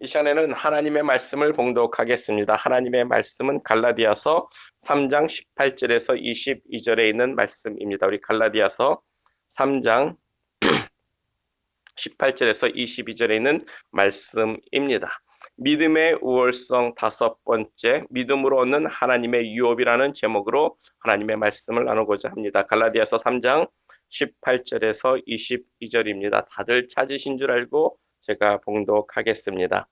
이 시간에는 하나님의 말씀을 봉독하겠습니다. 하나님의 말씀은 갈라디아서 3장 18절에서 22절에 있는 말씀입니다. 우리 갈라디아서 3장 18절에서 22절에 있는 말씀입니다. 믿음의 우월성 다섯 번째, 믿음으로 얻는 하나님의 유업이라는 제목으로 하나님의 말씀을 나누고자 합니다. 갈라디아서 3장 18절에서 22절입니다. 다들 찾으신 줄 알고 제가 봉독하겠습니다.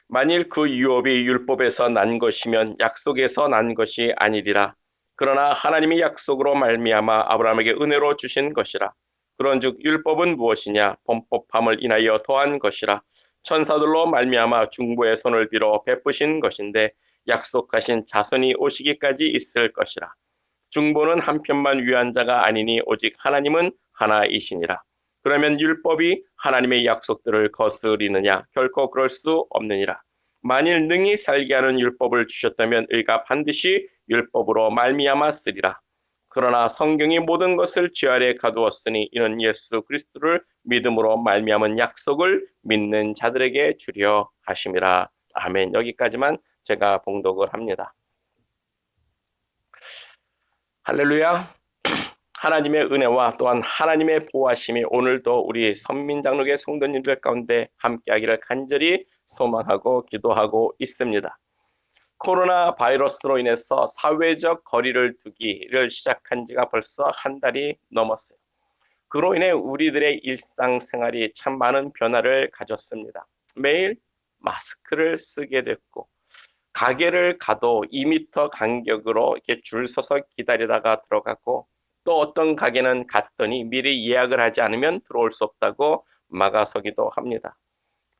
만일 그 유업이 율법에서 난 것이면 약속에서 난 것이 아니리라. 그러나 하나님이 약속으로 말미암아 아브라함에게 은혜로 주신 것이라. 그런즉 율법은 무엇이냐? 범법함을 인하여 더한 것이라. 천사들로 말미암아 중보의 손을 빌어 베푸신 것인데 약속하신 자손이 오시기까지 있을 것이라. 중보는 한편만 위한 자가 아니니 오직 하나님은 하나이시니라. 그러면 율법이 하나님의 약속들을 거스리느냐? 결코 그럴 수 없느니라. 만일 능히 살게 하는 율법을 주셨다면 의가 반드시 율법으로 말미암아 쓰리라. 그러나 성경이 모든 것을 죄 아래 가두었으니 이는 예수 그리스도를 믿음으로 말미암은 약속을 믿는 자들에게 주려 하심이라. 아멘. 여기까지만 제가 봉독을 합니다. 할렐루야. 하나님의 은혜와 또한 하나님의 보호하심이 오늘도 우리 선민장로교 성도님들 가운데 함께하기를 간절히 소망하고 기도하고 있습니다. 코로나 바이러스로 인해서 사회적 거리를 두기를 시작한 지가 벌써 한 달이 넘었어요. 그로 인해 우리들의 일상생활이 참 많은 변화를 가졌습니다. 매일 마스크를 쓰게 됐고 가게를 가도 2m 간격으로 이렇게 줄 서서 기다리다가 들어가고 또 어떤 가게는 갔더니 미리 예약을 하지 않으면 들어올 수 없다고 막아서기도 합니다.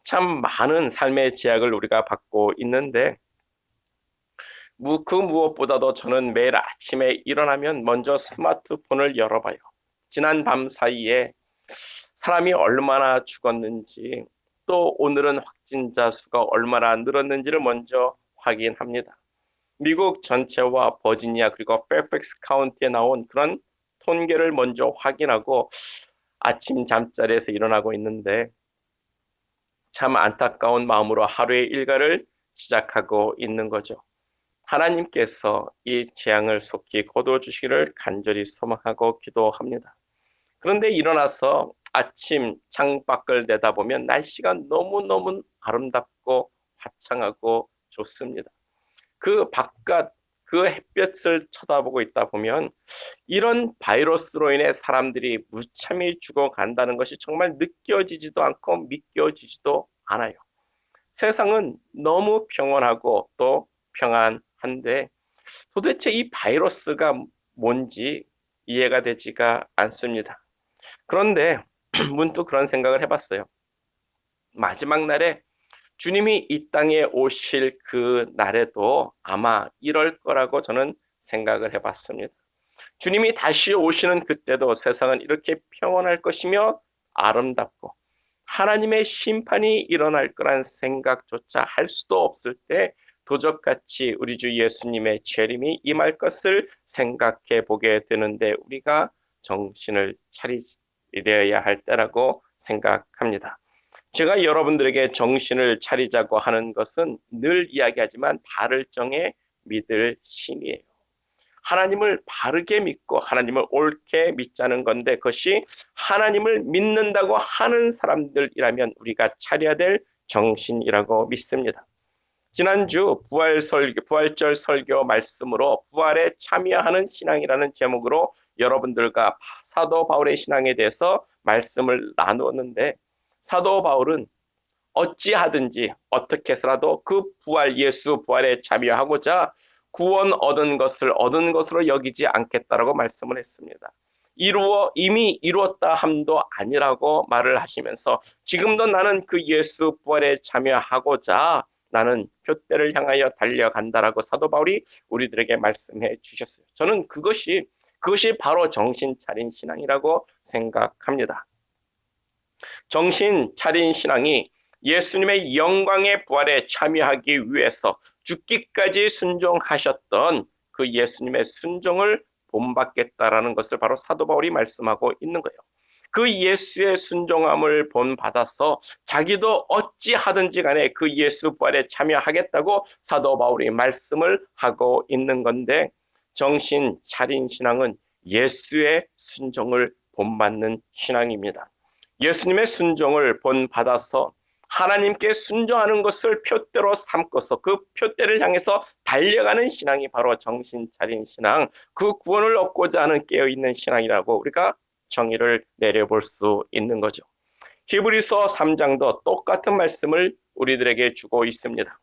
참 많은 삶의 제약을 우리가 받고 있는데 그 무엇보다도 저는 매일 아침에 일어나면 먼저 스마트폰을 열어봐요. 지난 밤 사이에 사람이 얼마나 죽었는지 또 오늘은 확진자 수가 얼마나 늘었는지를 먼저 확인합니다. 미국 전체와 버지니아 그리고 페어팩스 카운티에 나온 그런 통계를 먼저 확인하고 아침 잠자리에서 일어나고 있는데 참 안타까운 마음으로 하루의 일과를 시작하고 있는 거죠. 하나님께서 이 재앙을 속히 거둬주시기를 간절히 소망하고 기도합니다. 그런데 일어나서 아침 창밖을 내다보면 날씨가 너무너무 아름답고 화창하고 좋습니다. 그 바깥 그 햇볕을 쳐다보고 있다 보면 이런 바이러스로 인해 사람들이 무참히 죽어간다는 것이 정말 느껴지지도 않고 믿겨지지도 않아요. 세상은 너무 평온하고 또 평안한데 도대체 이 바이러스가 뭔지 이해가 되지가 않습니다. 그런데 문득 그런 생각을 해봤어요. 마지막 날에 주님이 이 땅에 오실 그 날에도 아마 이럴 거라고 저는 생각을 해봤습니다. 주님이 다시 오시는 그때도 세상은 이렇게 평온할 것이며 아름답고 하나님의 심판이 일어날 거란 생각조차 할 수도 없을 때 도적같이 우리 주 예수님의 재림이 임할 것을 생각해 보게 되는데 우리가 정신을 차려야 할 때라고 생각합니다. 제가 여러분들에게 정신을 차리자고 하는 것은 늘 이야기하지만 바를 정해 믿을 신이에요. 하나님을 바르게 믿고 하나님을 옳게 믿자는 건데 그것이 하나님을 믿는다고 하는 사람들이라면 우리가 차려야 될 정신이라고 믿습니다. 지난주 부활절 설교 말씀으로 부활에 참여하는 신앙이라는 제목으로 여러분들과 사도 바울의 신앙에 대해서 말씀을 나누었는데 사도 바울은 어찌하든지 어떻게 해서라도 그 부활 예수 부활에 참여하고자 구원 얻은 것으로 여기지 않겠다라고 말씀을 했습니다. 이미 이루었다 함도 아니라고 말을 하시면서 지금도 나는 그 예수 부활에 참여하고자 나는 표대를 향하여 달려간다라고 사도 바울이 우리들에게 말씀해 주셨어요. 저는 그것이 바로 정신 차린 신앙이라고 생각합니다. 정신 차린 신앙이 예수님의 영광의 부활에 참여하기 위해서 죽기까지 순종하셨던 그 예수님의 순종을 본받겠다라는 것을 바로 사도 바울이 말씀하고 있는 거예요. 그 예수의 순종함을 본받아서 자기도 어찌하든지 간에 그 예수 부활에 참여하겠다고 사도 바울이 말씀을 하고 있는 건데, 정신 차린 신앙은 예수의 순종을 본받는 신앙입니다. 예수님의 순종을 본받아서 하나님께 순종하는 것을 표대로 삼고서 그 표대를 향해서 달려가는 신앙이 바로 정신 차린 신앙, 그 구원을 얻고자 하는 깨어있는 신앙이라고 우리가 정의를 내려볼 수 있는 거죠. 히브리서 3장도 똑같은 말씀을 우리들에게 주고 있습니다.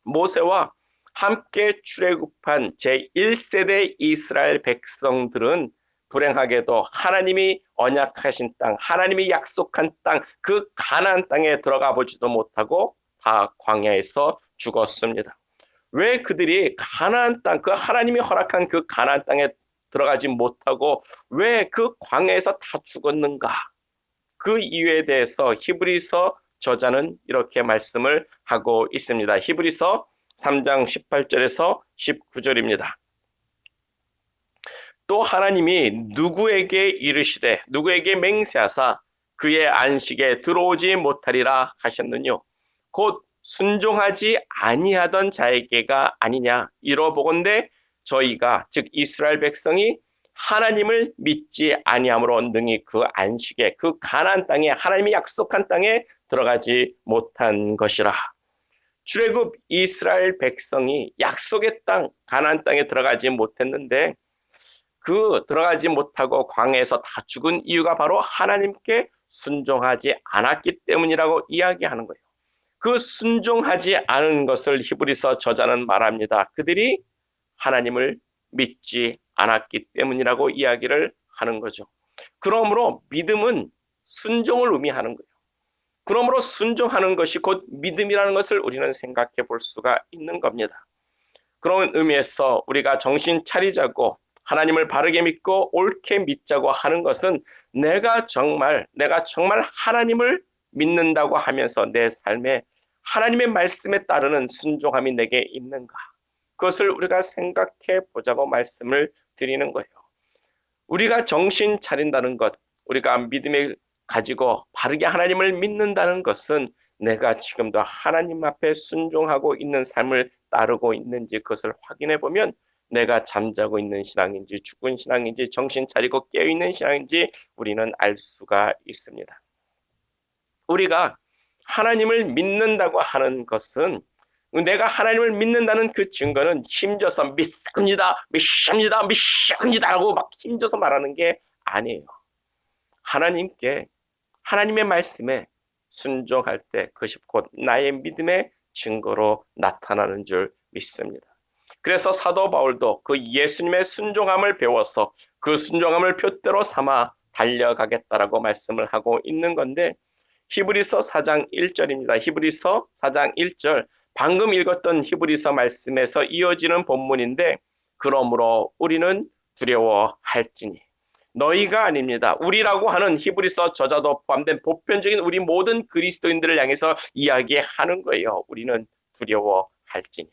모세와 함께 출애굽한 제1세대 이스라엘 백성들은 불행하게도 하나님이 언약하신 땅, 하나님이 약속한 땅, 그 가나안 땅에 들어가 보지도 못하고 다 광야에서 죽었습니다. 왜 그들이 가나안 땅, 그 하나님이 허락한 그 가나안 땅에 들어가지 못하고 왜 그 광야에서 다 죽었는가? 그 이유에 대해서 히브리서 저자는 이렇게 말씀을 하고 있습니다. 히브리서 3장 18절에서 19절입니다. 또 하나님이 누구에게 이르시되 누구에게 맹세하사 그의 안식에 들어오지 못하리라 하셨느뇨. 곧 순종하지 아니하던 자에게가 아니냐. 이러보건대 저희가 즉 이스라엘 백성이 하나님을 믿지 아니함으로 능히 그 안식에 그 가나안 땅에 하나님이 약속한 땅에 들어가지 못한 것이라. 출애굽 이스라엘 백성이 약속의 땅 가나안 땅에 들어가지 못했는데 그 들어가지 못하고 광야에서 다 죽은 이유가 바로 하나님께 순종하지 않았기 때문이라고 이야기하는 거예요. 그 순종하지 않은 것을 히브리서 저자는 말합니다. 그들이 하나님을 믿지 않았기 때문이라고 이야기를 하는 거죠. 그러므로 믿음은 순종을 의미하는 거예요. 그러므로 순종하는 것이 곧 믿음이라는 것을 우리는 생각해 볼 수가 있는 겁니다. 그런 의미에서 우리가 정신 차리자고 하나님을 바르게 믿고 옳게 믿자고 하는 것은 내가 정말 하나님을 믿는다고 하면서 내 삶에 하나님의 말씀에 따르는 순종함이 내게 있는가? 그것을 우리가 생각해 보자고 말씀을 드리는 거예요. 우리가 정신 차린다는 것, 우리가 믿음을 가지고 바르게 하나님을 믿는다는 것은 내가 지금도 하나님 앞에 순종하고 있는 삶을 따르고 있는지 그것을 확인해 보면 내가 잠자고 있는 신앙인지 죽은 신앙인지 정신 차리고 깨어있는 신앙인지 우리는 알 수가 있습니다. 우리가 하나님을 믿는다고 하는 것은 내가 하나님을 믿는다는 그 증거는 힘줘서 믿습니다 라고 막 힘줘서 말하는 게 아니에요. 하나님의 말씀에 순종할 때 그것이 곧 나의 믿음의 증거로 나타나는 줄 믿습니다. 그래서 사도 바울도 그 예수님의 순종함을 배워서 그 순종함을 표대로 삼아 달려가겠다라고 말씀을 하고 있는 건데, 히브리서 4장 1절입니다. 히브리서 4장 1절, 방금 읽었던 히브리서 말씀에서 이어지는 본문인데, 그러므로 우리는 두려워할지니. 너희가 아닙니다. 우리라고 하는 히브리서 저자도 포함된 보편적인 우리 모든 그리스도인들을 향해서 이야기하는 거예요. 우리는 두려워할지니.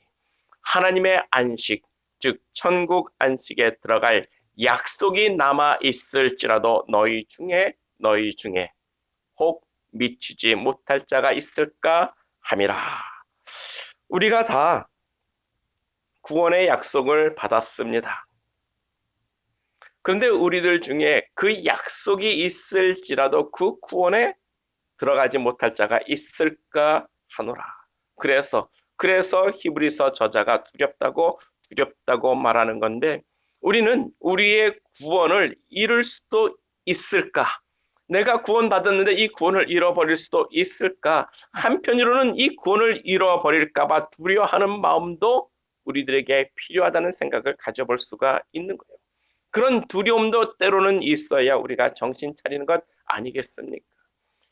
하나님의 안식, 즉 천국 안식에 들어갈 약속이 남아 있을지라도 너희 중에 혹 미치지 못할 자가 있을까 함이라. 우리가 다 구원의 약속을 받았습니다. 그런데 우리들 중에 그 약속이 있을지라도 그 구원에 들어가지 못할 자가 있을까 하노라. 그래서 히브리서 저자가 두렵다고 말하는 건데, 우리는 우리의 구원을 잃을 수도 있을까? 내가 구원받았는데 이 구원을 잃어버릴 수도 있을까? 한편으로는 이 구원을 잃어버릴까 봐 두려워하는 마음도 우리들에게 필요하다는 생각을 가져볼 수가 있는 거예요. 그런 두려움도 때로는 있어야 우리가 정신 차리는 것 아니겠습니까?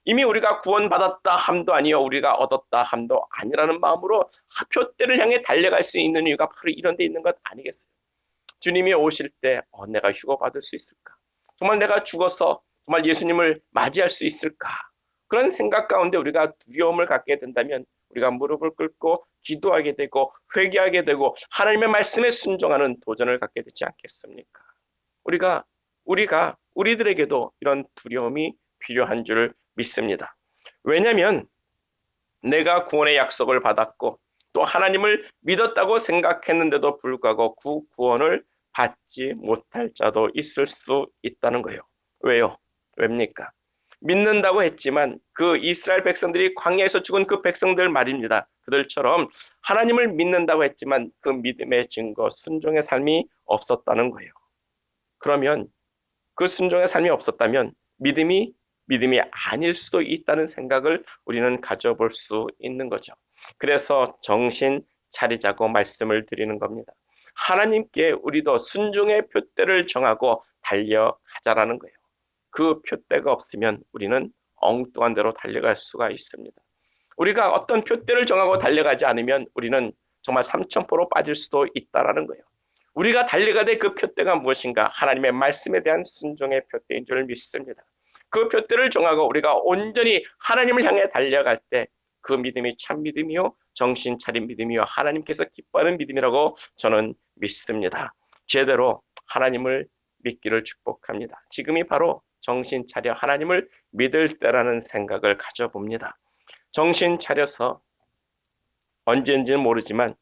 이미 우리가 구원받았다 함도 아니요 우리가 얻었다 함도 아니라는 마음으로 표대를 향해 달려갈 수 있는 이유가 바로 이런 데 있는 것 아니겠어요? 주님이 오실 때 내가 휴거받을 수 있을까? 정말 내가 죽어서 정말 예수님을 맞이할 수 있을까? 그런 생각 가운데 우리가 두려움을 갖게 된다면 우리가 무릎을 꿇고 기도하게 되고 회개하게 되고 하나님의 말씀에 순종하는 도전을 갖게 되지 않겠습니까? 우리가 우리들에게도 이런 두려움이 필요한 줄 믿습니다. 왜냐하면 내가 구원의 약속을 받았고 또 하나님을 믿었다고 생각했는데도 불구하고 그 구원을 받지 못할 자도 있을 수 있다는 거예요. 왜요? 왜입니까? 믿는다고 했지만 그 이스라엘 백성들이 광야에서 죽은 그 백성들 말입니다. 그들처럼 하나님을 믿는다고 했지만 그 믿음의 증거, 순종의 삶이 없었다는 거예요. 그러면 그 순종의 삶이 없었다면 믿음이 아닐 수도 있다는 생각을 우리는 가져볼 수 있는 거죠. 그래서 정신 차리자고 말씀을 드리는 겁니다. 하나님께 우리도 순종의 표대를 정하고 달려가자라는 거예요. 그 표대가 없으면 우리는 엉뚱한 대로 달려갈 수가 있습니다. 우리가 어떤 표대를 정하고 달려가지 않으면 우리는 정말 삼천포로 빠질 수도 있다라는 거예요. 우리가 달려가야 될 그 표대가 무엇인가? 하나님의 말씀에 대한 순종의 표대인 줄 믿습니다. 그 표대를 정하고 우리가 온전히 하나님을 향해 달려갈 때 그 믿음이 참 믿음이요, 정신 차린 믿음이요, 하나님께서 기뻐하는 믿음이라고 저는 믿습니다. 제대로 하나님을 믿기를 축복합니다. 지금이 바로 정신 차려 하나님을 믿을 때라는 생각을 가져봅니다. 정신 차려서 언제인지는 모르지만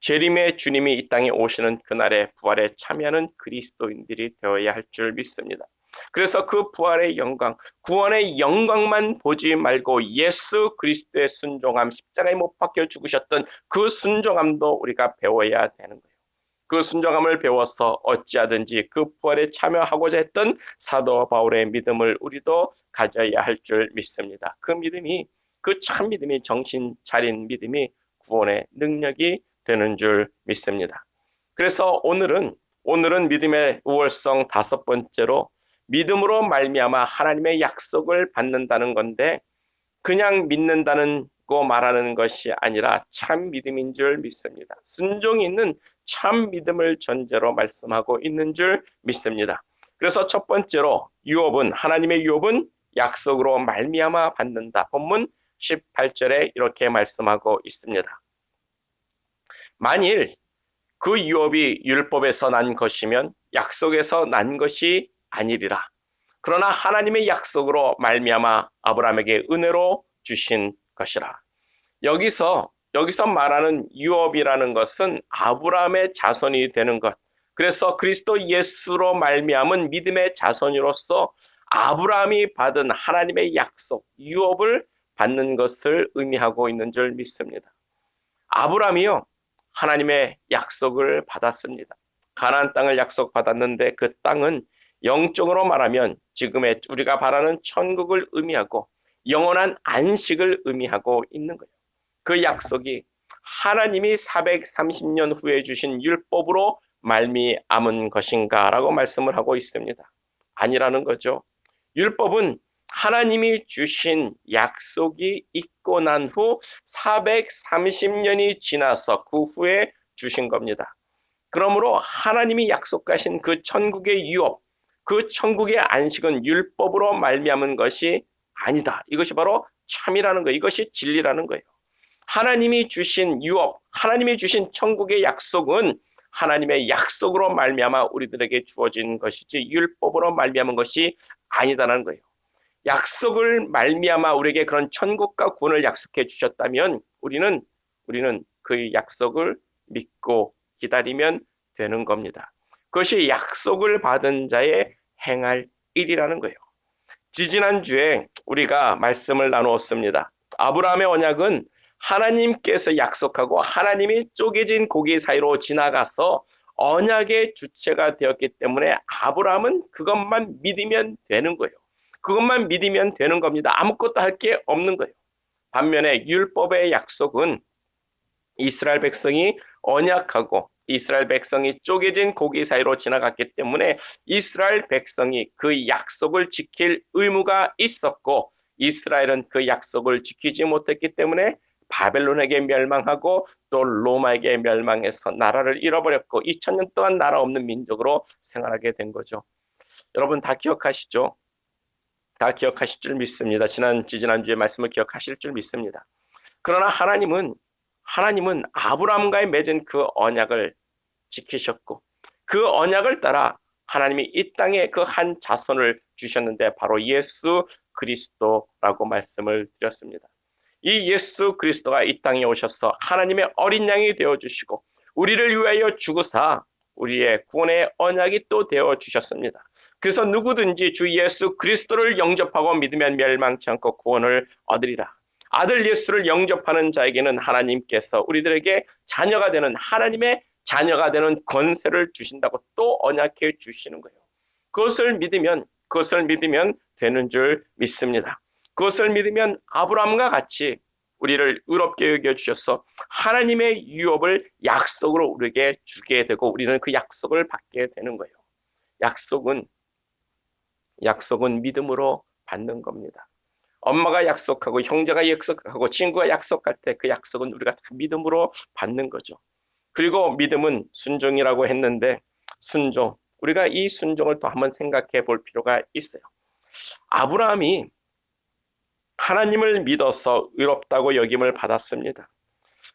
재림의 주님이 이 땅에 오시는 그날의 부활에 참여하는 그리스도인들이 되어야 할 줄 믿습니다. 그래서 그 부활의 영광, 구원의 영광만 보지 말고 예수 그리스도의 순종함, 십자가에 못 박혀 죽으셨던 그 순종함도 우리가 배워야 되는 거예요. 그 순종함을 배워서 어찌하든지 그 부활에 참여하고자 했던 사도 바울의 믿음을 우리도 가져야 할 줄 믿습니다. 그 믿음이, 그 참 믿음이, 정신 차린 믿음이 구원의 능력이 되는 줄 믿습니다. 그래서 오늘은 믿음의 우월성 다섯 번째로 믿음으로 말미암아 하나님의 약속을 받는다는 건데 그냥 믿는다는 거 말하는 것이 아니라 참 믿음인 줄 믿습니다. 순종이 있는 참 믿음을 전제로 말씀하고 있는 줄 믿습니다. 그래서 첫 번째로 하나님의 유업은 약속으로 말미암아 받는다. 본문 18절에 이렇게 말씀하고 있습니다. 만일 그 유업이 율법에서 난 것이면 약속에서 난 것이 아니리라. 그러나 하나님의 약속으로 말미암아 아브라함에게 은혜로 주신 것이라. 여기서 말하는 유업이라는 것은 아브라함의 자손이 되는 것. 그래서 그리스도 예수로 말미암은 믿음의 자손으로서 아브라함이 받은 하나님의 약속, 유업을 받는 것을 의미하고 있는 줄 믿습니다. 아브라함이요, 하나님의 약속을 받았습니다. 가나안 땅을 약속받았는데 그 땅은 영적으로 말하면 지금의 우리가 바라는 천국을 의미하고 영원한 안식을 의미하고 있는 거예요. 그 약속이 하나님이 430년 후에 주신 율법으로 말미암은 것인가 라고 말씀을 하고 있습니다. 아니라는 거죠. 율법은 하나님이 주신 약속이 있고 난 후 430년이 지나서 그 후에 주신 겁니다. 그러므로 하나님이 약속하신 그 천국의 유업, 그 천국의 안식은 율법으로 말미암은 것이 아니다. 이것이 바로 참이라는 거예요. 이것이 진리라는 거예요. 하나님이 주신 유업, 하나님이 주신 천국의 약속은 하나님의 약속으로 말미암아 우리들에게 주어진 것이지 율법으로 말미암은 것이 아니다라는 거예요. 약속을 말미암아 우리에게 그런 천국과 구원을 약속해 주셨다면 우리는 그 약속을 믿고 기다리면 되는 겁니다. 그것이 약속을 받은 자의 행할 일이라는 거예요. 지지난주에 우리가 말씀을 나누었습니다. 아브라함의 언약은 하나님께서 약속하고 하나님이 쪼개진 고기 사이로 지나가서 언약의 주체가 되었기 때문에 아브라함은 그것만 믿으면 되는 거예요. 그것만 믿으면 되는 겁니다. 아무것도 할 게 없는 거예요. 반면에 율법의 약속은 이스라엘 백성이 언약하고 이스라엘 백성이 쪼개진 고기 사이로 지나갔기 때문에 이스라엘 백성이 그 약속을 지킬 의무가 있었고 이스라엘은 그 약속을 지키지 못했기 때문에 바벨론에게 멸망하고 또 로마에게 멸망해서 나라를 잃어버렸고 2000년 동안 나라 없는 민족으로 생활하게 된 거죠. 여러분 다 기억하시죠? 다 기억하실 줄 믿습니다. 지난주의 말씀을 기억하실 줄 믿습니다. 그러나 하나님은 아브라함과의 맺은 그 언약을 지키셨고 그 언약을 따라 하나님이 이 땅에 그 한 자손을 주셨는데 바로 예수 그리스도라고 말씀을 드렸습니다. 이 예수 그리스도가 이 땅에 오셔서 하나님의 어린 양이 되어주시고 우리를 위하여 죽으사 우리의 구원의 언약이 또 되어주셨습니다. 그래서 누구든지 주 예수 그리스도를 영접하고 믿으면 멸망치 않고 구원을 얻으리라. 아들 예수를 영접하는 자에게는 하나님께서 우리들에게 자녀가 되는 하나님의 자녀가 되는 권세를 주신다고 또 언약해 주시는 거예요. 그것을 믿으면 되는 줄 믿습니다. 그것을 믿으면 아브라함과 같이 우리를 의롭게 여겨주셔서 하나님의 유업을 약속으로 우리에게 주게 되고 우리는 그 약속을 받게 되는 거예요. 약속은 믿음으로 받는 겁니다. 엄마가 약속하고 형제가 약속하고 친구가 약속할 때 그 약속은 우리가 다 믿음으로 받는 거죠. 그리고 믿음은 순종이라고 했는데 순종, 우리가 이 순종을 또 한번 생각해 볼 필요가 있어요. 아브라함이 하나님을 믿어서 의롭다고 여김을 받았습니다.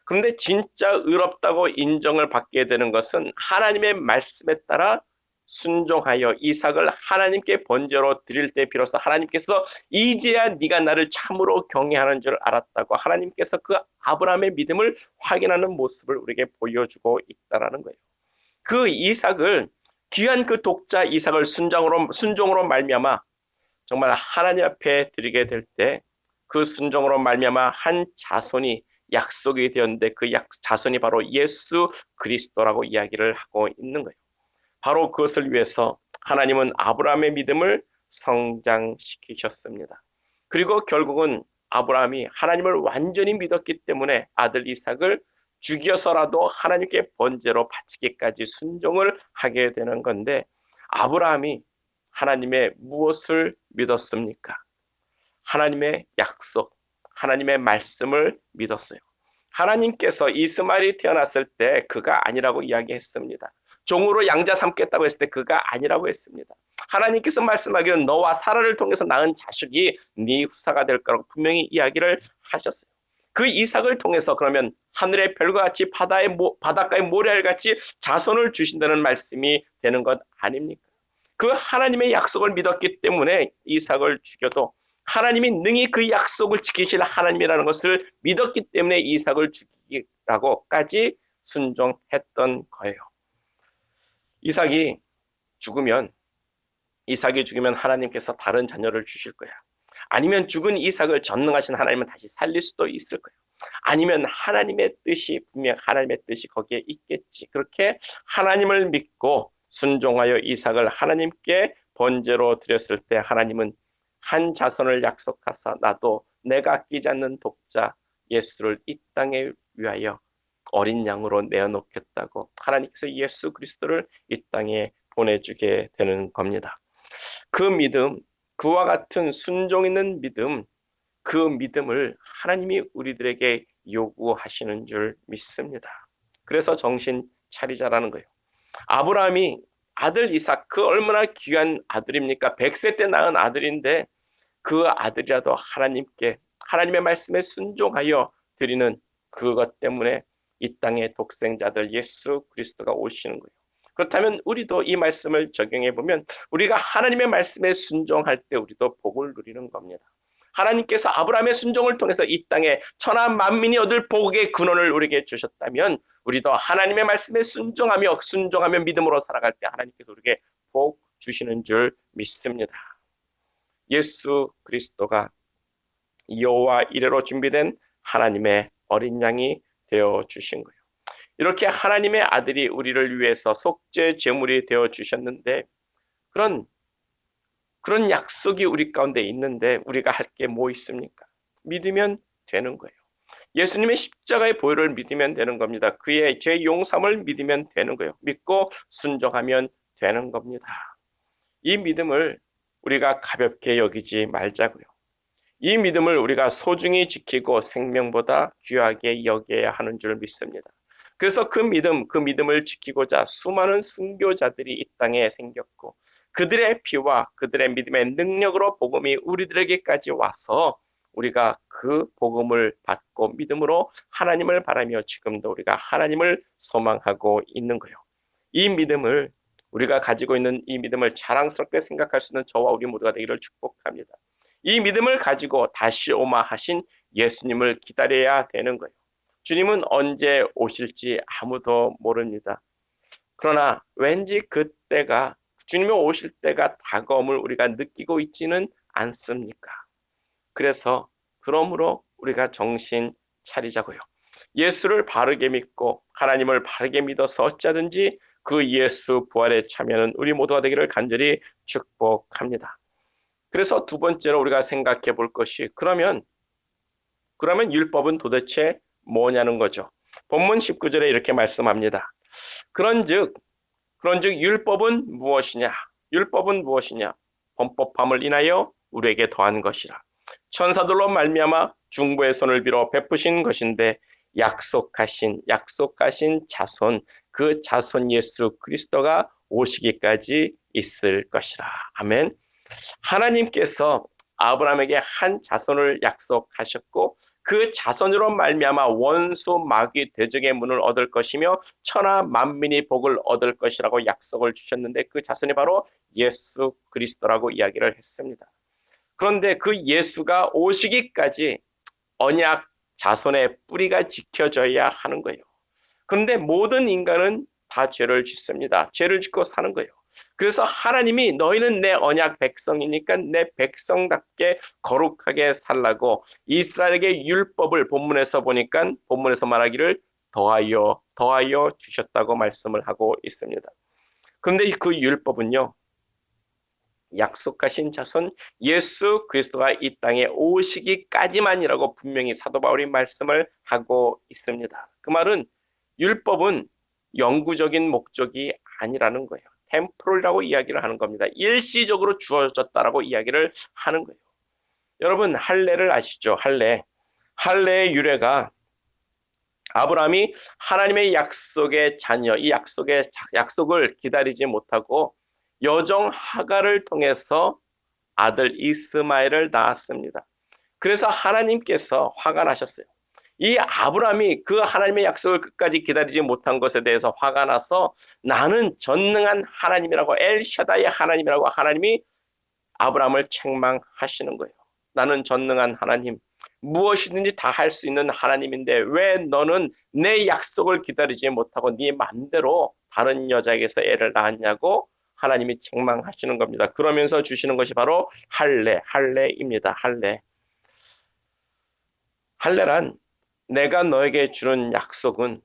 그런데 진짜 의롭다고 인정을 받게 되는 것은 하나님의 말씀에 따라 순종하여 이삭을 하나님께 번제로 드릴 때 비로소 하나님께서 이제야 네가 나를 참으로 경외하는 줄 알았다고 하나님께서 그 아브라함의 믿음을 확인하는 모습을 우리에게 보여주고 있다는 거예요. 그 이삭을 귀한 그 독자 이삭을 순종으로 말미암아 정말 하나님 앞에 드리게 될 때 그 순종으로 말미암아 한 자손이 약속이 되었는데 그 자손이 바로 예수 그리스도라고 이야기를 하고 있는 거예요. 바로 그것을 위해서 하나님은 아브라함의 믿음을 성장시키셨습니다. 그리고 결국은 아브라함이 하나님을 완전히 믿었기 때문에 아들 이삭을 죽여서라도 하나님께 번제로 바치기까지 순종을 하게 되는 건데 아브라함이 하나님의 무엇을 믿었습니까? 하나님의 약속, 하나님의 말씀을 믿었어요. 하나님께서 이스마엘이 태어났을 때 그가 아니라고 이야기했습니다. 종으로 양자 삼겠다고 했을 때 그가 아니라고 했습니다. 하나님께서 말씀하기를 너와 사라를 통해서 낳은 자식이 네 후사가 될 거라고 분명히 이야기를 하셨어요. 그 이삭을 통해서 그러면 하늘의 별과 같이 바닷가의 모래알같이 자손을 주신다는 말씀이 되는 것 아닙니까? 그 하나님의 약속을 믿었기 때문에 이삭을 죽여도 하나님이 능히 그 약속을 지키실 하나님이라는 것을 믿었기 때문에 이삭을 죽이라고까지 순종했던 거예요. 이삭이 죽으면 하나님께서 다른 자녀를 주실 거야. 아니면 죽은 이삭을 전능하신 하나님은 다시 살릴 수도 있을 거예요. 아니면 하나님의 뜻이 분명 하나님의 뜻이 거기에 있겠지. 그렇게 하나님을 믿고 순종하여 이삭을 하나님께 번제로 드렸을 때 하나님은 한 자손을 약속하사 나도 내가 아끼지 않는 독자 예수를 이 땅에 위하여 어린 양으로 내어놓겠다고 하나님께서 예수 그리스도를 이 땅에 보내주게 되는 겁니다. 그 믿음, 그와 같은 순종 있는 믿음, 그 믿음을 하나님이 우리들에게 요구하시는 줄 믿습니다. 그래서 정신 차리자라는 거예요. 아브라함이 아들 이삭, 그 얼마나 귀한 아들입니까? 100세 때 낳은 아들인데 그 아들이라도 하나님의 말씀에 순종하여 드리는 그것 때문에 이 땅의 독생자들 예수 그리스도가 오시는 거예요. 그렇다면 우리도 이 말씀을 적용해 보면 우리가 하나님의 말씀에 순종할 때 우리도 복을 누리는 겁니다. 하나님께서 아브라함의 순종을 통해서 이 땅에 천하 만민이 얻을 복의 근원을 우리에게 주셨다면 우리도 하나님의 말씀에 순종하며 믿음으로 살아갈 때 하나님께서 우리에게 복 주시는 줄 믿습니다. 예수 그리스도가 여호와 이레로 준비된 하나님의 어린 양이 되어 주신 거예요. 이렇게 하나님의 아들이 우리를 위해서 속죄 제물이 되어 주셨는데 그런 약속이 우리 가운데 있는데 우리가 할 게 뭐 있습니까? 믿으면 되는 거예요. 예수님의 십자가의 보혈을 믿으면 되는 겁니다. 그의 죄 용서함을 믿으면 되는 거예요. 믿고 순종하면 되는 겁니다. 이 믿음을 우리가 가볍게 여기지 말자고요. 이 믿음을 우리가 소중히 지키고 생명보다 귀하게 여겨야 하는 줄 믿습니다. 그래서 그 믿음을 지키고자 수많은 순교자들이 이 땅에 생겼고 그들의 피와 그들의 믿음의 능력으로 복음이 우리들에게까지 와서 우리가 그 복음을 받고 믿음으로 하나님을 바라며 지금도 우리가 하나님을 소망하고 있는 거예요. 이 믿음을 우리가 가지고 있는 이 믿음을 자랑스럽게 생각할 수 있는 저와 우리 모두가 되기를 축복합니다. 이 믿음을 가지고 다시 오마 하신 예수님을 기다려야 되는 거예요. 주님은 언제 오실지 아무도 모릅니다. 그러나 왠지 그때가 주님이 오실 때가 다가옴을 우리가 느끼고 있지는 않습니까? 그러므로 우리가 정신 차리자고요. 예수를 바르게 믿고 하나님을 바르게 믿어서 어찌하든지 그 예수 부활에 참여하는 우리 모두가 되기를 간절히 축복합니다. 그래서 두 번째로 우리가 생각해 볼 것이 그러면 율법은 도대체 뭐냐는 거죠. 본문 19절에 이렇게 말씀합니다. 그런즉 율법은 무엇이냐? 율법은 무엇이냐? 범법함을 인하여 우리에게 더한 것이라. 천사들로 말미암아 중보의 손을 빌어 베푸신 것인데 약속하신 자손, 그 자손 예수 그리스도가 오시기까지 있을 것이라. 아멘. 하나님께서 아브라함에게 한 자손을 약속하셨고 그 자손으로 말미암아 원수 마귀 대적의 문을 얻을 것이며 천하 만민이 복을 얻을 것이라고 약속을 주셨는데 그 자손이 바로 예수 그리스도라고 이야기를 했습니다. 그런데 그 예수가 오시기까지 언약 자손의 뿌리가 지켜져야 하는 거예요. 그런데 모든 인간은 다 죄를 짓습니다. 죄를 짓고 사는 거예요. 그래서 하나님이 너희는 내 언약 백성이니까 내 백성답게 거룩하게 살라고 이스라엘에게 율법을 본문에서 말하기를 더하여 주셨다고 말씀을 하고 있습니다. 그런데 그 율법은요, 약속하신 자손 예수 그리스도가 이 땅에 오시기까지만이라고 분명히 사도 바울이 말씀을 하고 있습니다. 그 말은 율법은 영구적인 목적이 아니라는 거예요. 템포럴이라고 이야기를 하는 겁니다. 일시적으로 주어졌다라고 이야기를 하는 거예요. 여러분 할례를 아시죠? 할례의 유래가 아브라함이 하나님의 약속의 자녀, 이 약속을 기다리지 못하고 여종 하갈을 통해서 아들 이스마엘을 낳았습니다. 그래서 하나님께서 화가 나셨어요. 이 아브라함이 그 하나님의 약속을 끝까지 기다리지 못한 것에 대해서 화가 나서 나는 전능한 하나님이라고 엘샤다의 하나님이라고 하나님이 아브라함을 책망하시는 거예요. 나는 전능한 하나님, 무엇이든지 다 할 수 있는 하나님인데 왜 너는 내 약속을 기다리지 못하고 네 맘대로 다른 여자에게서 애를 낳았냐고 하나님이 책망하시는 겁니다. 그러면서 주시는 것이 바로 할례입니다. 할례란 내가 너에게 주는 약속의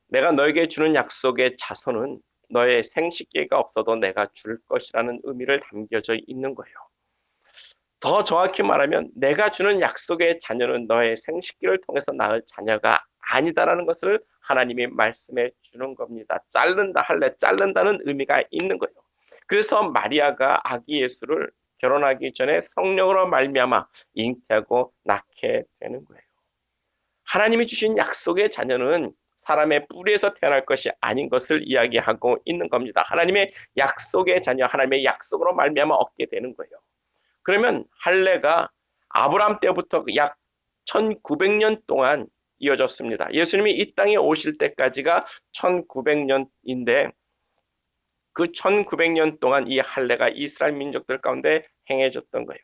자손은 너의 생식기가 없어도 내가 줄 것이라는 의미를 담겨져 있는 거예요. 더 정확히 말하면 내가 주는 약속의 자녀는 너의 생식기를 통해서 낳을 자녀가 아니다라는 것을 하나님이 말씀해 주는 겁니다. 할례 자른다는 의미가 있는 거예요. 그래서 마리아가 아기 예수를 결혼하기 전에 성령으로 말미암아 잉태하고 낳게 되는 거예요. 하나님이 주신 약속의 자녀는 사람의 뿌리에서 태어날 것이 아닌 것을 이야기하고 있는 겁니다. 하나님의 약속의 자녀, 하나님의 약속으로 말미암아 얻게 되는 거예요. 그러면 할례가 아브라함 때부터 약 1900년 동안 이어졌습니다. 예수님이 이 땅에 오실 때까지가 1900년인데 그 1900년 동안 이 할례가 이스라엘 민족들 가운데 행해졌던 거예요.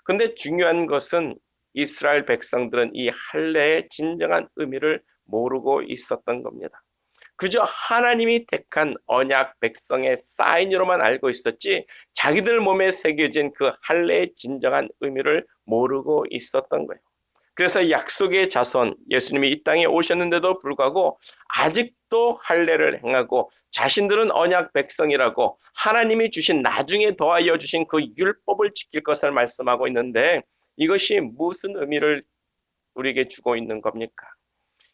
그런데 중요한 것은 이스라엘 백성들은 이 할례의 진정한 의미를 모르고 있었던 겁니다. 그저 하나님이 택한 언약 백성의 사인으로만 알고 있었지 자기들 몸에 새겨진 그 할례의 진정한 의미를 모르고 있었던 거예요. 그래서 약속의 자손 예수님이 이 땅에 오셨는데도 불구하고 아직도 할례를 행하고 자신들은 언약 백성이라고 하나님이 주신 나중에 더하여 주신 그 율법을 지킬 것을 말씀하고 있는데 이것이 무슨 의미를 우리에게 주고 있는 겁니까?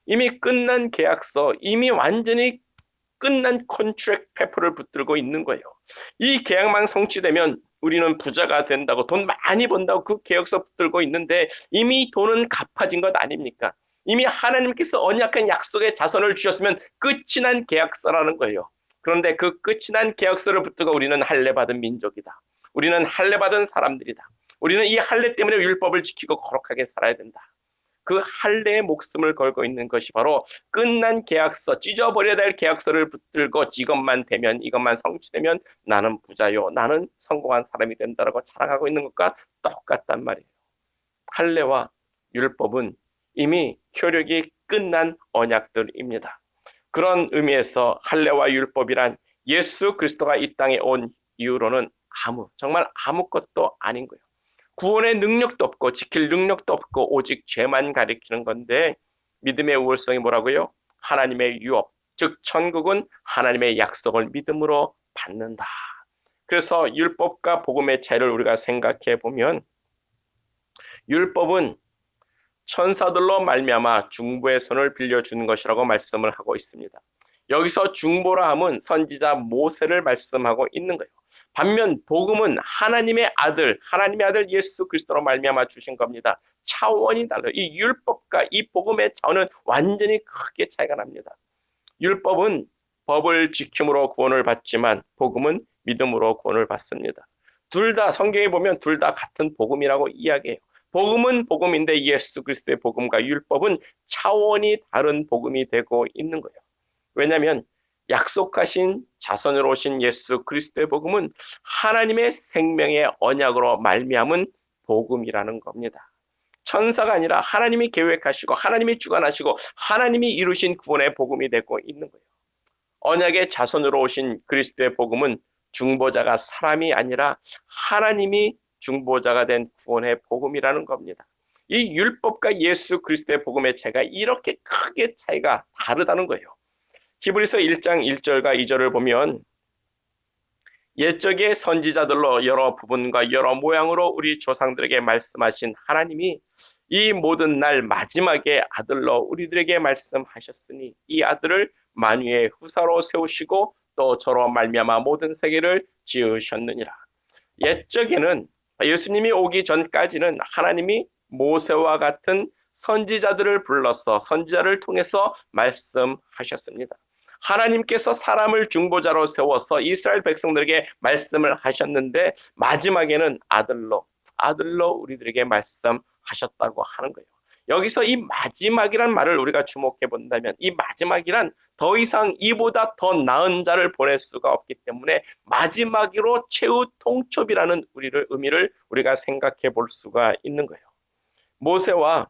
이미 끝난 계약서, 이미 완전히 끝난 컨트랙 페퍼를 붙들고 있는 거예요. 이 계약만 성취되면 우리는 부자가 된다고 돈 많이 번다고 그 계약서 붙들고 있는데 이미 돈은 갚아진 것 아닙니까? 이미 하나님께서 언약한 약속의 자손을 주셨으면 끝이 난 계약서라는 거예요. 그런데 그 끝이 난 계약서를 붙들고 우리는 할례받은 민족이다. 우리는 할례받은 사람들이다. 우리는 이 할례 때문에 율법을 지키고 거룩하게 살아야 된다. 그 할례의 목숨을 걸고 있는 것이 바로 끝난 계약서, 찢어버려야 될 계약서를 붙들고 이것만 성취되면 나는 부자요, 나는 성공한 사람이 된다라고 자랑하고 있는 것과 똑같단 말이에요. 할례와 율법은 이미 효력이 끝난 언약들입니다. 그런 의미에서 할례와 율법이란 예수 그리스도가 이 땅에 온 이후로는 정말 아무것도 아닌 거예요. 구원의 능력도 없고 지킬 능력도 없고 오직 죄만 가리키는 건데, 믿음의 우월성이 뭐라고요? 하나님의 유업, 즉 천국은 하나님의 약속을 믿음으로 받는다. 그래서 율법과 복음의 차이를 우리가 생각해 보면, 율법은 천사들로 말미암아 중보의 손을 빌려주는 것이라고 말씀을 하고 있습니다. 여기서 중보라 함은 선지자 모세를 말씀하고 있는 거예요. 반면 복음은 하나님의 아들 예수 그리스도로 말미암아 주신 겁니다. 차원이 달라요. 이 율법과 이 복음의 차원은 완전히 크게 차이가 납니다. 율법은 법을 지킴으로 구원을 받지만 복음은 믿음으로 구원을 받습니다. 둘 다 성경에 보면 둘 다 같은 복음이라고 이야기해요. 복음은 복음인데 예수 그리스도의 복음과 율법은 차원이 다른 복음이 되고 있는 거예요. 왜냐하면 약속하신 자손으로 오신 예수 그리스도의 복음은 하나님의 생명의 언약으로 말미암은 복음이라는 겁니다. 천사가 아니라 하나님이 계획하시고 하나님이 주관하시고 하나님이 이루신 구원의 복음이 되고 있는 거예요. 언약의 자손으로 오신 그리스도의 복음은 중보자가 사람이 아니라 하나님이 중보자가 된 구원의 복음이라는 겁니다. 이 율법과 예수 그리스도의 복음의 차이가 이렇게 크게 차이가 다르다는 거예요. 히브리서 1장 1절과 2절을 보면, 옛적의 선지자들로 여러 부분과 여러 모양으로 우리 조상들에게 말씀하신 하나님이 이 모든 날 마지막에 아들로 우리들에게 말씀하셨으니 이 아들을 만유의 후사로 세우시고 또 저로 말미암아 모든 세계를 지으셨느니라. 옛적에는, 예수님이 오기 전까지는 하나님이 모세와 같은 선지자들을 불러서 선지자를 통해서 말씀하셨습니다. 하나님께서 사람을 중보자로 세워서 이스라엘 백성들에게 말씀을 하셨는데 마지막에는 아들로 우리들에게 말씀하셨다고 하는 거예요. 여기서 이 마지막이란 말을 우리가 주목해 본다면, 이 마지막이란 더 이상 이보다 더 나은 자를 보낼 수가 없기 때문에 마지막으로 최후 통첩이라는 의미를 우리가 생각해 볼 수가 있는 거예요. 모세와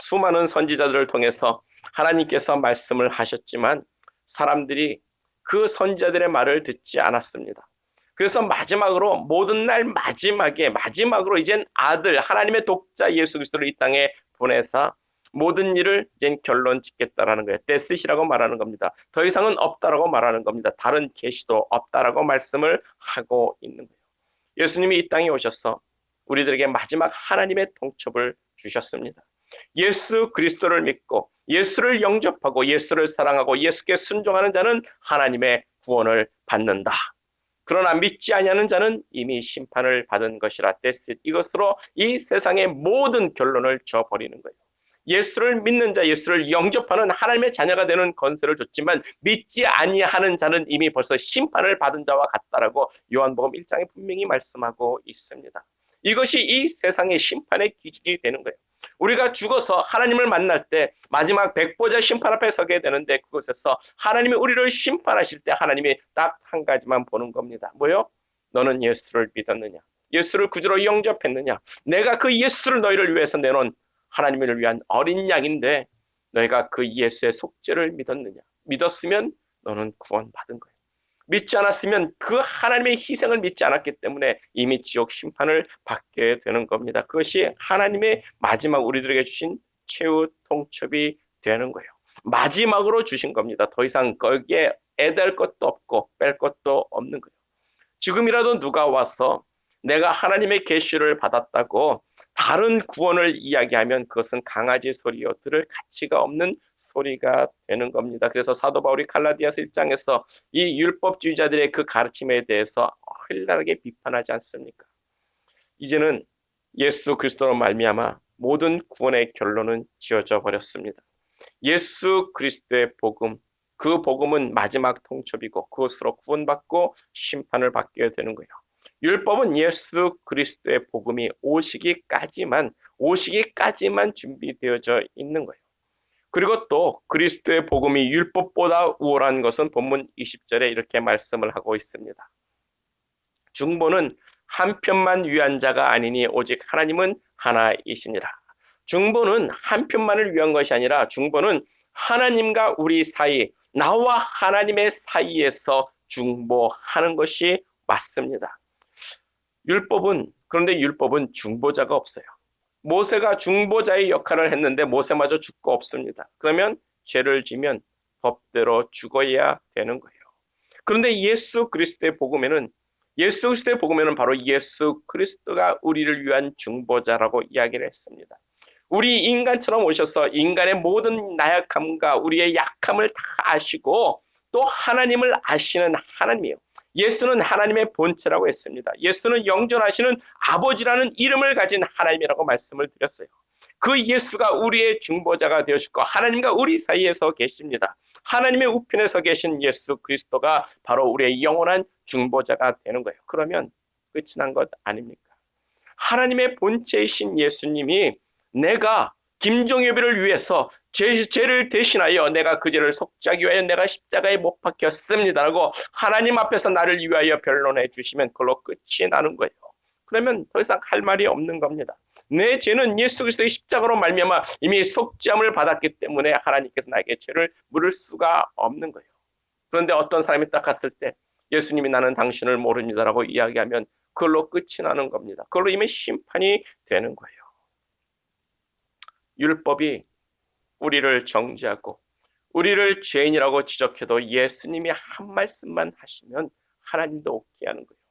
수많은 선지자들을 통해서 하나님께서 말씀을 하셨지만 사람들이 그 선지자들의 말을 듣지 않았습니다. 그래서 마지막으로 모든 날 마지막으로 이젠 아들 하나님의 독자 예수 그리스도를 이 땅에 보내사 모든 일을 이젠 결론 짓겠다라는 거예요. 데스시라고 말하는 겁니다. 더 이상은 없다라고 말하는 겁니다. 다른 계시도 없다라고 말씀을 하고 있는 거예요. 예수님이 이 땅에 오셔서 우리들에게 마지막 하나님의 통첩을 주셨습니다. 예수 그리스도를 믿고 예수를 영접하고 예수를 사랑하고 예수께 순종하는 자는 하나님의 구원을 받는다. 그러나 믿지 아니하는 자는 이미 심판을 받은 것이라. 이것으로 이 세상의 모든 결론을 저버리는 거예요. 예수를 믿는 자, 예수를 영접하는 하나님의 자녀가 되는 권세를 줬지만 믿지 아니하는 자는 이미 벌써 심판을 받은 자와 같다라고 요한복음 1장에 분명히 말씀하고 있습니다. 이것이 이 세상의 심판의 기준이 되는 거예요. 우리가 죽어서 하나님을 만날 때 마지막 백보자 심판 앞에 서게 되는데, 그곳에서 하나님이 우리를 심판하실 때 하나님이 딱 한 가지만 보는 겁니다. 뭐요? 너는 예수를 믿었느냐? 예수를 구주로 영접했느냐? 내가 그 예수를 너희를 위해서 내놓은 하나님을 위한 어린 양인데 너희가 그 예수의 속죄를 믿었느냐? 믿었으면 너는 구원받은 거예요. 믿지 않았으면 그 하나님의 희생을 믿지 않았기 때문에 이미 지옥 심판을 받게 되는 겁니다. 그것이 하나님의 마지막 우리들에게 주신 최후 통첩이 되는 거예요. 마지막으로 주신 겁니다. 더 이상 거기에 애댈 것도 없고 뺄 것도 없는 거예요. 지금이라도 누가 와서 내가 하나님의 계시를 받았다고 다른 구원을 이야기하면 그것은 강아지 소리요, 들을 가치가 없는 소리가 되는 겁니다. 그래서 사도 바울이 갈라디아서 1장에서 이 율법주의자들의 그 가르침에 대해서 흘나하게 비판하지 않습니까? 이제는 예수 그리스도로 말미암아 모든 구원의 결론은 지어져 버렸습니다. 예수 그리스도의 복음, 그 복음은 마지막 통첩이고 그것으로 구원받고 심판을 받게 되는 거예요. 율법은 예수 그리스도의 복음이 오시기까지만 준비되어져 있는 거예요. 그리고 또 그리스도의 복음이 율법보다 우월한 것은 본문 20절에 이렇게 말씀을 하고 있습니다. 중보는 한편만 위한 자가 아니니 오직 하나님은 하나이시니라. 중보는 한편만을 위한 것이 아니라 중보는 하나님과 우리 사이, 나와 하나님의 사이에서 중보하는 것이 맞습니다. 그런데 율법은 중보자가 없어요. 모세가 중보자의 역할을 했는데 모세마저 죽고 없습니다. 그러면 죄를 지면 법대로 죽어야 되는 거예요. 그런데 예수 그리스도의 복음에는 바로 예수 그리스도가 우리를 위한 중보자라고 이야기를 했습니다. 우리 인간처럼 오셔서 인간의 모든 나약함과 우리의 약함을 다 아시고 또 하나님을 아시는 하나님이에요. 예수는 하나님의 본체라고 했습니다. 예수는 영존하시는 아버지라는 이름을 가진 하나님이라고 말씀을 드렸어요. 그 예수가 우리의 중보자가 되어주고 하나님과 우리 사이에서 계십니다. 하나님의 우편에서 계신 예수 그리스도가 바로 우리의 영원한 중보자가 되는 거예요. 그러면 끝이 난 것 아닙니까? 하나님의 본체이신 예수님이 내가 김종엽이를 위해서 죄를 대신하여 내가 그 죄를 속죄하기 위하여 내가 십자가에 못 박혔습니다라고 하나님 앞에서 나를 위하여 변론해 주시면 그걸로 끝이 나는 거예요. 그러면 더 이상 할 말이 없는 겁니다. 내 죄는 예수 그리스도의 십자가로 말미암아 이미 속죄함을 받았기 때문에 하나님께서 나에게 죄를 물을 수가 없는 거예요. 그런데 어떤 사람이 딱 갔을 때 예수님이 나는 당신을 모릅니다라고 이야기하면 그걸로 끝이 나는 겁니다. 그걸로 이미 심판이 되는 거예요. 율법이 우리를 정죄하고 우리를 죄인이라고 지적해도 예수님이 한 말씀만 하시면 하나님도 오케이 하는 거예요.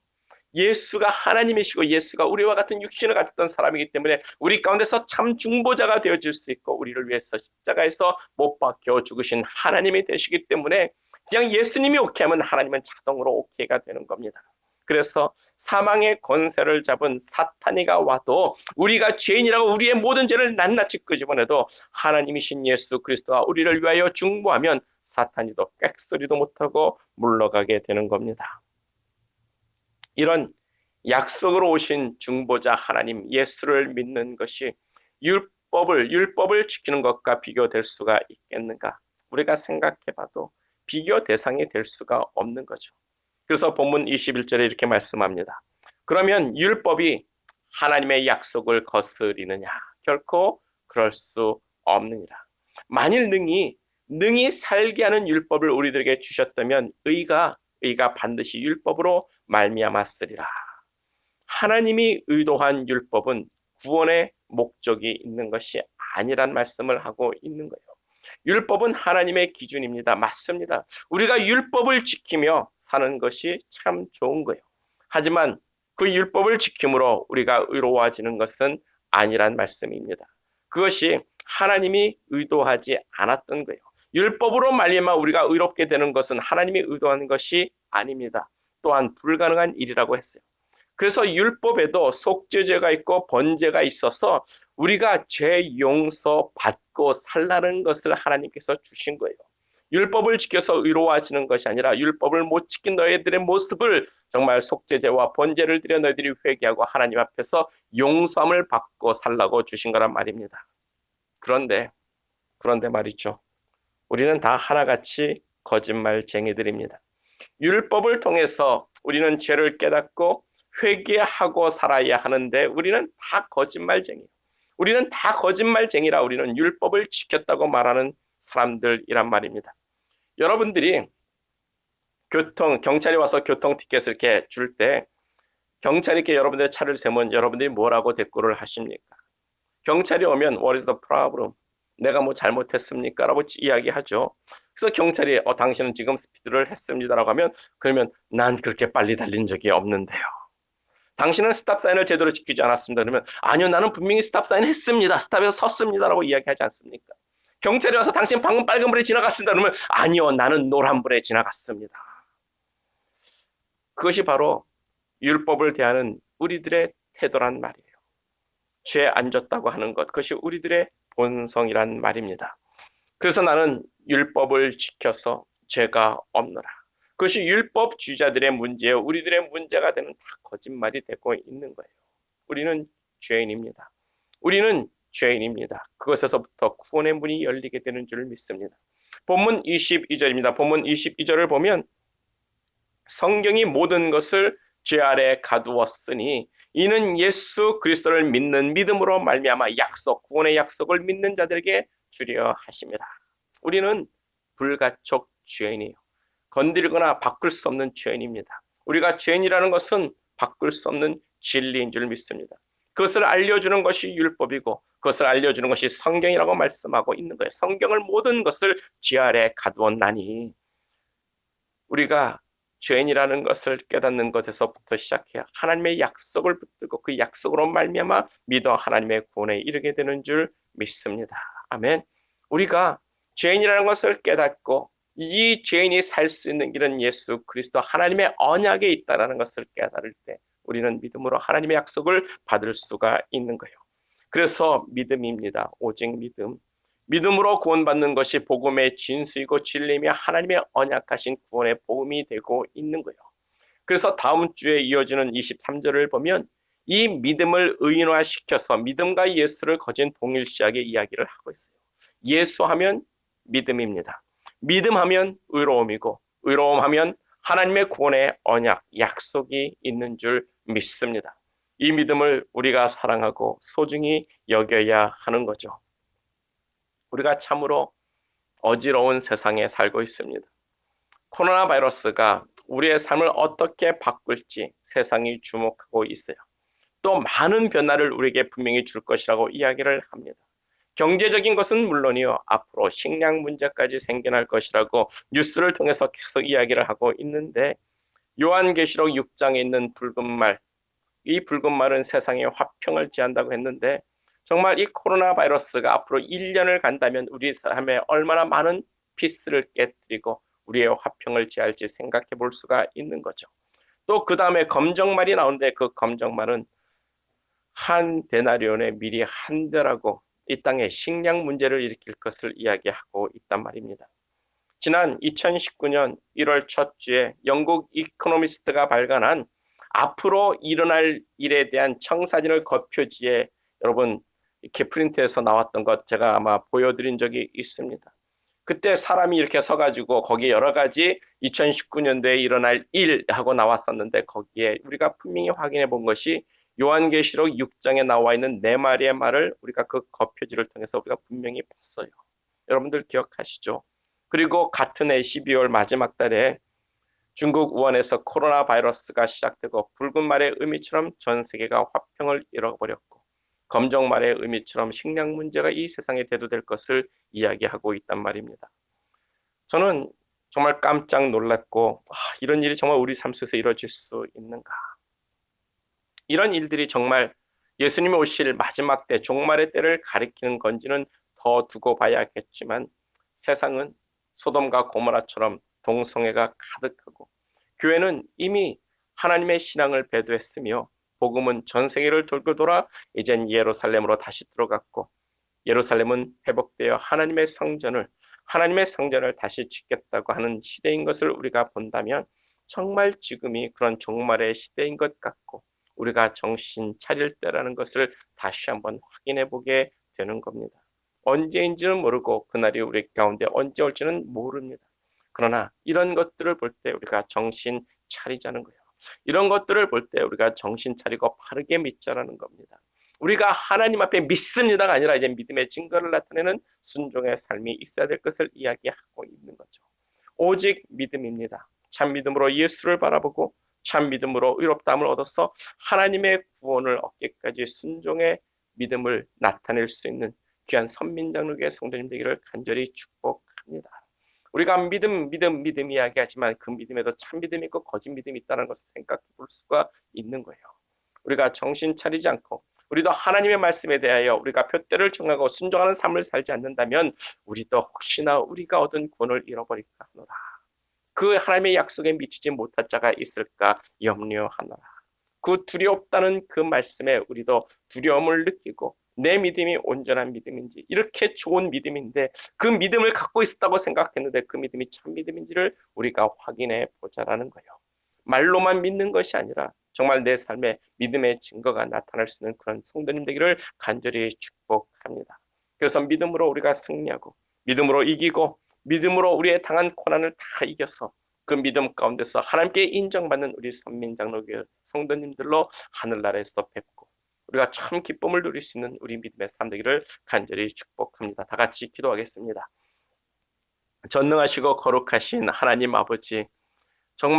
예수가 하나님이시고 예수가 우리와 같은 육신을 가졌던 사람이기 때문에 우리 가운데서 참 중보자가 되어줄 수 있고 우리를 위해서 십자가에서 못 박혀 죽으신 하나님이 되시기 때문에 그냥 예수님이 오케이 하면 하나님은 자동으로 오케이가 되는 겁니다. 그래서 사망의 권세를 잡은 사탄이가 와도 우리가 죄인이라고 우리의 모든 죄를 낱낱이 끄집어내도 하나님이신 예수 그리스도가 우리를 위하여 중보하면 사탄이도 꽥소리도 못하고 물러가게 되는 겁니다. 이런 약속으로 오신 중보자 하나님 예수를 믿는 것이 율법을 지키는 것과 비교될 수가 있겠는가? 우리가 생각해봐도 비교 대상이 될 수가 없는 거죠. 그래서 본문 21절에 이렇게 말씀합니다. 그러면 율법이 하나님의 약속을 거스리느냐? 결코 그럴 수 없느니라. 만일 능히 살게 하는 율법을 우리들에게 주셨다면 의가 반드시 율법으로 말미암았으리라. 하나님이 의도한 율법은 구원의 목적이 있는 것이 아니란 말씀을 하고 있는 거예요. 율법은 하나님의 기준입니다. 맞습니다. 우리가 율법을 지키며 사는 것이 참 좋은 거예요. 하지만 그 율법을 지킴으로 우리가 의로워지는 것은 아니란 말씀입니다. 그것이 하나님이 의도하지 않았던 거예요. 율법으로 말미암아 우리가 의롭게 되는 것은 하나님이 의도한 것이 아닙니다. 또한 불가능한 일이라고 했어요. 그래서 율법에도 속죄죄가 있고 번제가 있어서 우리가 죄 용서 받고 살라는 것을 하나님께서 주신 거예요. 율법을 지켜서 의로워지는 것이 아니라 율법을 못 지킨 너희들의 모습을 정말 속죄죄와 번제를 드려 너희들이 회개하고 하나님 앞에서 용서함을 받고 살라고 주신 거란 말입니다. 그런데 말이죠. 우리는 다 하나같이 거짓말쟁이들입니다. 율법을 통해서 우리는 죄를 깨닫고 회개하고 살아야 하는데 우리는 다 거짓말쟁이에요. 우리는 다 거짓말쟁이라 우리는 율법을 지켰다고 말하는 사람들이란 말입니다. 여러분들이 경찰이 와서 교통 티켓을 이렇게 줄 때 경찰이 이렇게 여러분들의 차를 세면 여러분들이 뭐라고 대꾸를 하십니까? 경찰이 오면 What is the problem? 내가 뭐 잘못했습니까? 라고 이야기하죠. 그래서 경찰이 당신은 지금 스피드를 했습니다라고 하면 그러면 난 그렇게 빨리 달린 적이 없는데요. 당신은 스탑사인을 제대로 지키지 않았습니다. 그러면 아니요 나는 분명히 스탑사인 했습니다. 스탑에서 섰습니다라고 이야기하지 않습니까? 경찰이 와서 당신 방금 빨간불에 지나갔습니다. 그러면 아니요 나는 노란불에 지나갔습니다. 그것이 바로 율법을 대하는 우리들의 태도란 말이에요. 죄 안 졌다고 하는 것 그것이 우리들의 본성이란 말입니다. 그래서 나는 율법을 지켜서 죄가 없노라. 그것이 율법주의자들의 문제예요. 우리들의 문제가 되는 다 거짓말이 되고 있는 거예요. 우리는 죄인입니다. 우리는 죄인입니다. 그것에서부터 구원의 문이 열리게 되는 줄 믿습니다. 본문 22절입니다. 본문 22절을 보면 성경이 모든 것을 죄 아래 가두었으니 이는 예수 그리스도를 믿는 믿음으로 말미암아 약속, 구원의 약속을 믿는 자들에게 주려 하심이라. 우리는 불가촉 죄인이에요. 건드리거나 바꿀 수 없는 죄인입니다. 우리가 죄인이라는 것은 바꿀 수 없는 진리인 줄 믿습니다. 그것을 알려주는 것이 율법이고 그것을 알려주는 것이 성경이라고 말씀하고 있는 거예요. 성경을 모든 것을 죄 아래 가두었나니 우리가 죄인이라는 것을 깨닫는 것에서부터 시작해야 하나님의 약속을 붙들고 그 약속으로 말미암아 믿어 하나님의 구원에 이르게 되는 줄 믿습니다. 아멘. 우리가 죄인이라는 것을 깨닫고 이 죄인이 살 수 있는 길은 예수 그리스도 하나님의 언약에 있다는 것을 깨달을 때 우리는 믿음으로 하나님의 약속을 받을 수가 있는 거예요. 그래서 믿음입니다. 오직 믿음. 믿음으로 구원받는 것이 복음의 진수이고 진리이며 하나님의 언약하신 구원의 복음이 되고 있는 거예요. 그래서 다음 주에 이어지는 23절을 보면 이 믿음을 의인화시켜서 믿음과 예수를 거진 동일시하게 이야기를 하고 있어요. 예수하면 믿음입니다. 믿음하면 의로움이고 의로움하면 하나님의 구원의 언약, 약속이 있는 줄 믿습니다. 이 믿음을 우리가 사랑하고 소중히 여겨야 하는 거죠. 우리가 참으로 어지러운 세상에 살고 있습니다. 코로나 바이러스가 우리의 삶을 어떻게 바꿀지 세상이 주목하고 있어요. 또 많은 변화를 우리에게 분명히 줄 것이라고 이야기를 합니다. 경제적인 것은 물론이요. 앞으로 식량 문제까지 생겨날 것이라고 뉴스를 통해서 계속 이야기를 하고 있는데 요한계시록 6장에 있는 붉은 말, 이 붉은 말은 세상에 화평을 지한다고 했는데 정말 이 코로나 바이러스가 앞으로 1년을 간다면 우리 삶에 얼마나 많은 피스를 깨뜨리고 우리의 화평을 지할지 생각해 볼 수가 있는 거죠. 또 그 다음에 검정말이 나오는데 그 검정말은 한 데나리온에 미리 한 대라고 이 땅에 식량 문제를 일으킬 것을 이야기하고 있단 말입니다. 지난 2019년 1월 첫 주에 영국 이코노미스트가 발간한 앞으로 일어날 일에 대한 청사진을 겉표지에 여러분 이렇게 프린트해서 나왔던 것 제가 아마 보여드린 적이 있습니다. 그때 사람이 이렇게 서가지고 거기에 여러 가지 2019년도에 일어날 일하고 나왔었는데 거기에 우리가 분명히 확인해 본 것이 요한계시록 6장에 나와 있는 네 마리의 말을 우리가 그 겉표지를 통해서 우리가 분명히 봤어요. 여러분들 기억하시죠? 그리고 같은 해 12월 마지막 달에 중국 우한에서 코로나 바이러스가 시작되고 붉은 말의 의미처럼 전 세계가 화평을 잃어버렸고 검정 말의 의미처럼 식량 문제가 이 세상에 대두될 것을 이야기하고 있단 말입니다. 저는 정말 깜짝 놀랐고 이런 일이 정말 우리 삶 속에서 이루어질 수 있는가. 이런 일들이 정말 예수님이 오실 마지막 때 종말의 때를 가리키는 건지는 더 두고 봐야겠지만 세상은 소돔과 고모라처럼 동성애가 가득하고 교회는 이미 하나님의 신앙을 배도했으며 복음은 전 세계를 돌고 돌아 이젠 예루살렘으로 다시 들어갔고 예루살렘은 회복되어 하나님의 성전을 다시 짓겠다고 하는 시대인 것을 우리가 본다면 정말 지금이 그런 종말의 시대인 것 같고 우리가 정신 차릴 때라는 것을 다시 한번 확인해 보게 되는 겁니다. 언제인지는 모르고 그날이 우리 가운데 언제 올지는 모릅니다. 그러나 이런 것들을 볼 때 우리가 정신 차리자는 거예요. 이런 것들을 볼 때 우리가 정신 차리고 바르게 믿자라는 겁니다. 우리가 하나님 앞에 믿습니다가 아니라 이제 믿음의 증거를 나타내는 순종의 삶이 있어야 될 것을 이야기하고 있는 거죠. 오직 믿음입니다. 참 믿음으로 예수를 바라보고 참 믿음으로 의롭다함을 얻어서 하나님의 구원을 얻기까지 순종의 믿음을 나타낼 수 있는 귀한 선민장로교회 성도님 되기를 간절히 축복합니다. 우리가 믿음 이야기하지만 그 믿음에도 참 믿음이 있고 거짓 믿음이 있다는 것을 생각해 볼 수가 있는 거예요. 우리가 정신 차리지 않고 우리도 하나님의 말씀에 대하여 우리가 표대를 정하고 순종하는 삶을 살지 않는다면 우리도 혹시나 우리가 얻은 구원을 잃어버릴까 하노라. 그 하나님의 약속에 미치지 못할 자가 있을까 염려하노라. 그 두렵다는 그 말씀에 우리도 두려움을 느끼고 내 믿음이 온전한 믿음인지, 이렇게 좋은 믿음인데 그 믿음을 갖고 있었다고 생각했는데 그 믿음이 참 믿음인지를 우리가 확인해 보자라는 거예요. 말로만 믿는 것이 아니라 정말 내 삶에 믿음의 증거가 나타날 수 있는 그런 성도님 되기를 간절히 축복합니다. 그래서 믿음으로 우리가 승리하고, 믿음으로 이기고, 믿음으로 우리의 당한 고난을 다 이겨서 그 믿음 가운데서 하나님께 인정받는 우리 선민장로교회 성도님들로 하늘나라에서도 뵙고 우리가 참 기쁨을 누릴 수 있는 우리 믿음의 삶 되기를 간절히 축복합니다. 다 같이 기도하겠습니다. 전능하시고 거룩하신 하나님 아버지,